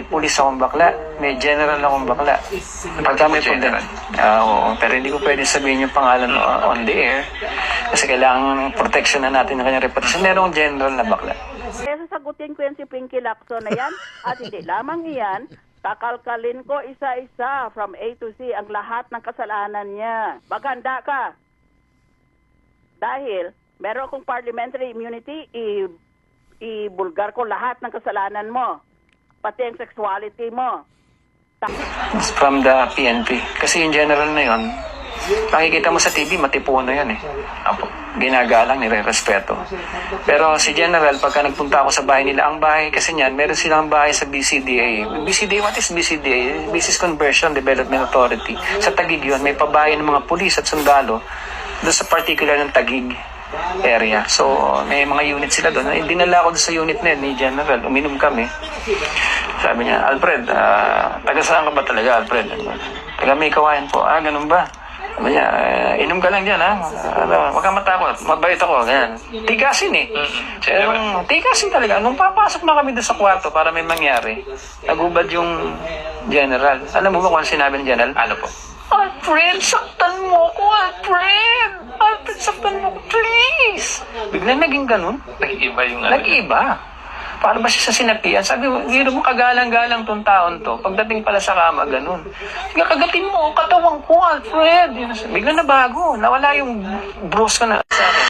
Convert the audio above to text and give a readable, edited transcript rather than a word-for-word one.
police akong bakla, may general akong bakla. Pagka may problema. Oo, pero hindi ko pwede sabihin yung pangalan on the air kasi kailangan protection na natin ng kanyang reputation. Meron akong general na bakla. Kaya sasagutin ko yan si Pinky Lacson na yan at hindi lamang iyan, kakalkalin ko isa-isa from A to Z ang lahat ng kasalanan niya. Maganda ka. Dahil meron akong parliamentary immunity, ibulgar ko lahat ng kasalanan mo. Pati ang sexuality mo. It's from the PNP. Kasi yung general na yun, makikita mo sa TV, matipuno yan eh. Apo, ginagalang, nire-respeto. Pero si General, pagka nagpunta ako sa bahay nila, ang bahay kasi niyan, meron silang bahay sa BCDA. BCDA, what is BCDA? Business Conversion Development Authority. Sa Taguig yun, may pabahay ng mga pulis at sundalo doon sa particular ng Taguig area. So, may mga unit sila doon. Dinala ako doon sa unit na yun ni General. Uminom kami. Sabi niya, Alfred, taga saan ka ba talaga, Alfred? Taga may kawayan po. Ganun ba? Sabi niya, inom ka lang dyan, ha? Huwag kang matakot. Mabait ako. Ganyan. Tigasin eh. Tigasin talaga. Nung papasok na kami doon sa kwarto para may mangyari, nagubad yung General. Alam mo ba kung ano sinabi ng General? Ano po? Alfred, saktan mo ko, Alfred! Alfred, saktan mo ko, please! Biglang naging ganun. Nag-iba yung Nag-iba. Para ba siya sa sinapian? Sabi mo, hindi mo kagalang-galang tong taon to. Pagdating pala sa kama, ganun. Sige, kagatin mo ang katawan ko, Alfred. Biglang nabago. Nawala yung bruise ko na sa akin.